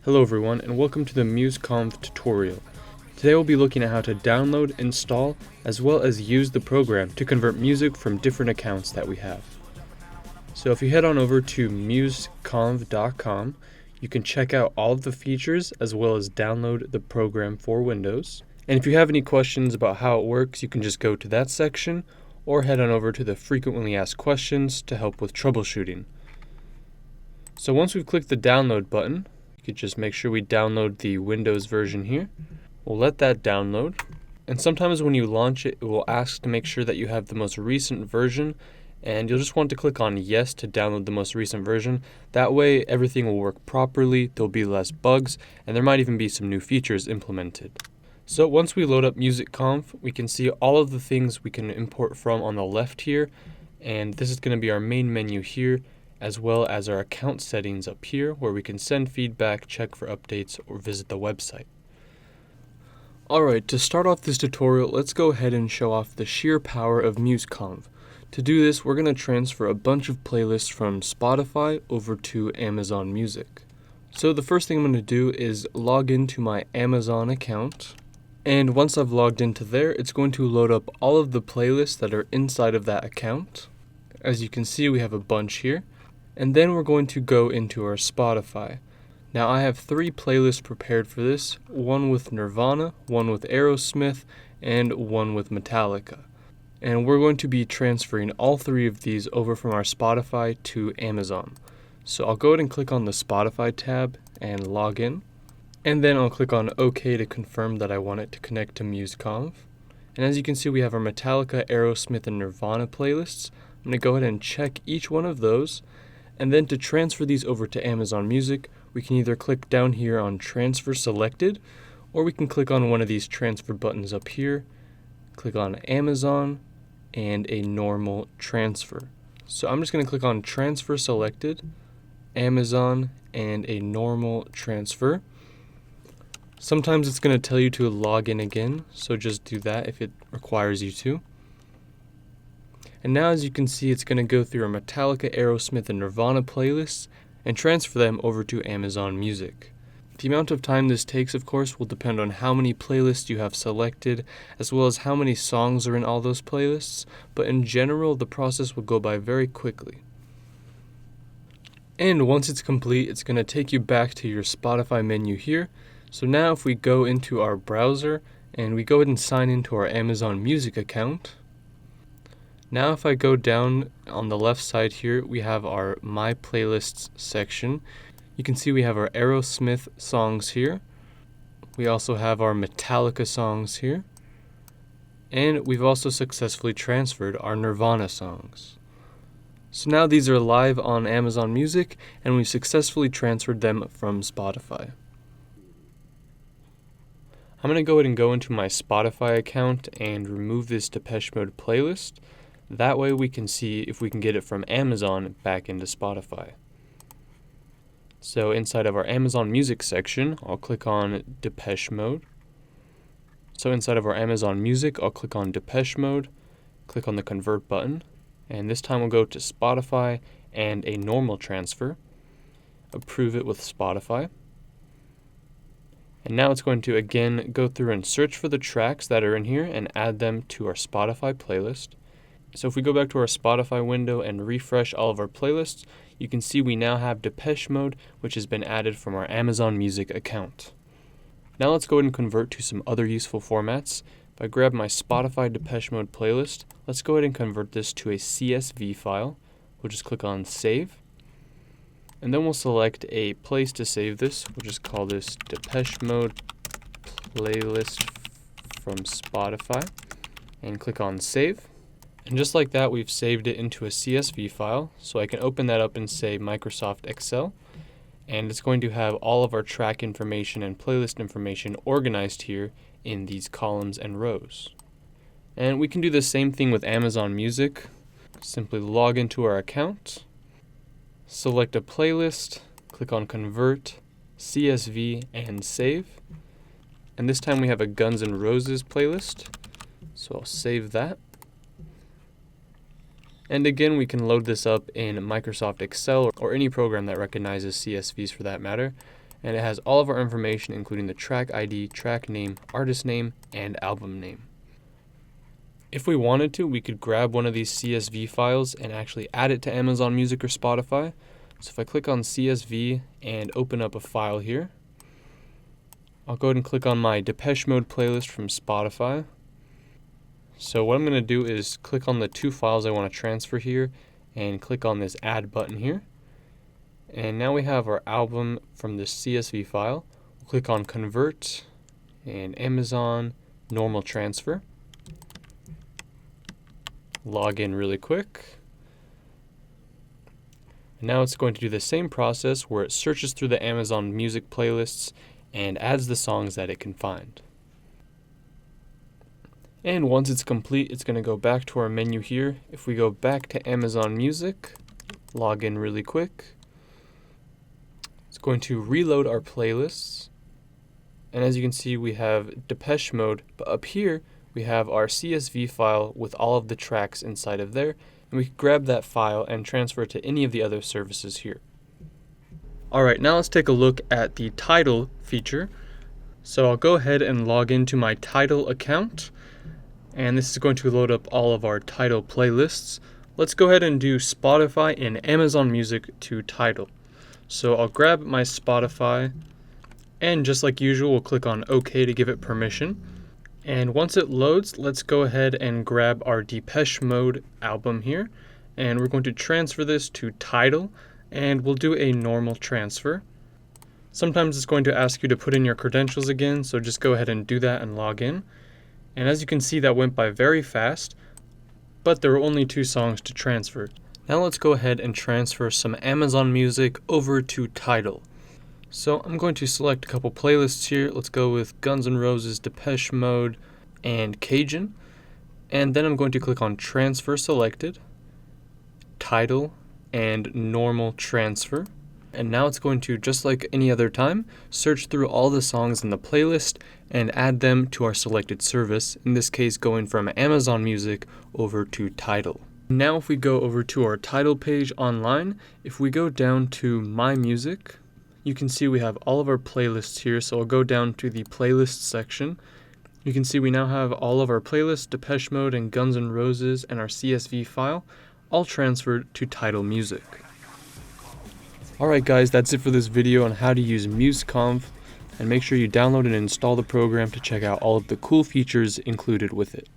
Hello everyone, and welcome to the MuseConf tutorial. Today we'll be looking at how to download, install, as well as use the program to convert music from different accounts that we have. So if you head on over to museconf.com, you can check out all of the features as well as download the program for Windows. And if you have any questions about how it works, you can just go to that section or head on over to the frequently asked questions to help with troubleshooting. So once we've clicked the download button, you could just make sure we download the Windows version here. We'll let that download. And sometimes when you launch it, it will ask to make sure that you have the most recent version, and you'll just want to click on yes to download the most recent version. That way everything will work properly, there'll be less bugs, and there might even be some new features implemented. So once we load up MuseConf, we can see all of the things we can import from on the left here, and this is going to be our main menu here, as well as our account settings up here where we can send feedback, check for updates, or visit the website. Alright, to start off this tutorial, let's go ahead and show off the sheer power of MuseConf. To do this, we're going to transfer a bunch of playlists from Spotify over to Amazon Music. So the first thing I'm going to do is log into my Amazon account. And once I've logged into there, it's going to load up all of the playlists that are inside of that account. As you can see, we have a bunch here. And then we're going to go into our Spotify. Now I have 3 playlists prepared for this, one with Nirvana, one with Aerosmith, and one with Metallica. And we're going to be transferring all 3 of these over from our Spotify to Amazon. So I'll go ahead and click on the Spotify tab and log in. And then I'll click on OK to confirm that I want it to connect to MuseConf. And as you can see, we have our Metallica, Aerosmith, and Nirvana playlists. I'm going to go ahead and check each one of those. And then to transfer these over to Amazon Music, we can either click down here on Transfer Selected, or we can click on one of these transfer buttons up here, click on Amazon, and a normal transfer. So I'm just going to click on Transfer Selected, Amazon, and a normal transfer. Sometimes it's going to tell you to log in again, so just do that if it requires you to. And now as you can see, it's going to go through our Metallica, Aerosmith, and Nirvana playlists and transfer them over to Amazon Music. The amount of time this takes, of course, will depend on how many playlists you have selected, as well as how many songs are in all those playlists, but in general, the process will go by very quickly. And once it's complete, it's going to take you back to your Spotify menu here. So now if we go into our browser and we go ahead and sign into our Amazon Music account, now if I go down on the left side here, we have our My Playlists section. You can see we have our Aerosmith songs here. We also have our Metallica songs here. And we've also successfully transferred our Nirvana songs. So now these are live on Amazon Music, and we've successfully transferred them from Spotify. I'm going to go ahead and go into my Spotify account and remove this Depeche Mode playlist. That way we can see if we can get it from Amazon back into Spotify. So inside of our Amazon Music section, I'll click on Depeche Mode. So inside of our Amazon Music, I'll click on Depeche Mode, click on the Convert button, and this time we'll go to Spotify and a normal transfer. Approve it with Spotify. And now it's going to again go through and search for the tracks that are in here and add them to our Spotify playlist. So if we go back to our Spotify window and refresh all of our playlists, you can see we now have Depeche Mode, which has been added from our Amazon Music account. Now let's go ahead and convert to some other useful formats. If I grab my Spotify Depeche Mode playlist, let's go ahead and convert this to a CSV file. We'll just click on Save. And then we'll select a place to save this. We'll just call this Depeche Mode Playlist from Spotify. And click on Save. And just like that, we've saved it into a CSV file. So I can open that up and say Microsoft Excel. And it's going to have all of our track information and playlist information organized here in these columns and rows. And we can do the same thing with Amazon Music. Simply log into our account, select a playlist, click on Convert, CSV, and Save. And this time we have a Guns N' Roses playlist. So I'll save that. And again, we can load this up in Microsoft Excel or any program that recognizes CSVs for that matter. and it has all of our information, including the track ID, track name, artist name, and album name. If we wanted to, we could grab one of these CSV files and actually add it to Amazon Music or Spotify. So if I click on CSV and open up a file here, I'll go ahead and click on my Depeche Mode playlist from Spotify. So what I'm going to do is click on the two files I want to transfer here and click on this add button here. And now we have our album from this CSV file. We'll click on convert and Amazon normal transfer. Log in really quick. And now it's going to do the same process where it searches through the Amazon Music playlists and adds the songs that it can find. And once it's complete, it's going to go back to our menu here. If we go back to Amazon Music, log in really quick, it's going to reload our playlists. And as you can see, we have Depeche Mode, but up here we have our CSV file with all of the tracks inside of there. And we can grab that file and transfer it to any of the other services here. Alright, now let's take a look at the Tidal feature. So I'll go ahead and log into my Tidal account. And this is going to load up all of our Tidal playlists. Let's go ahead and do Spotify and Amazon Music to Tidal. So I'll grab my Spotify, and just like usual, we'll click on OK to give it permission. And once it loads, let's go ahead and grab our Depeche Mode album here. And we're going to transfer this to Tidal, and we'll do a normal transfer. Sometimes it's going to ask you to put in your credentials again, so just go ahead and do that and log in. And as you can see, that went by very fast, but there were only 2 songs to transfer. Now let's go ahead and transfer some Amazon Music over to Tidal. So I'm going to select a couple playlists here. Let's go with Guns N' Roses, Depeche Mode, and Cajun. And then I'm going to click on Transfer Selected, Tidal, and Normal Transfer. And now it's going to, just like any other time, search through all the songs in the playlist and add them to our selected service, in this case going from Amazon Music over to Tidal. Now if we go over to our Tidal page online, if we go down to My Music, you can see we have all of our playlists here, so I'll go down to the playlist section. You can see we now have all of our playlists, Depeche Mode and Guns N' Roses, and our CSV file, all transferred to Tidal Music. Alright guys, that's it for this video on how to use MuseConv, and make sure you download and install the program to check out all of the cool features included with it.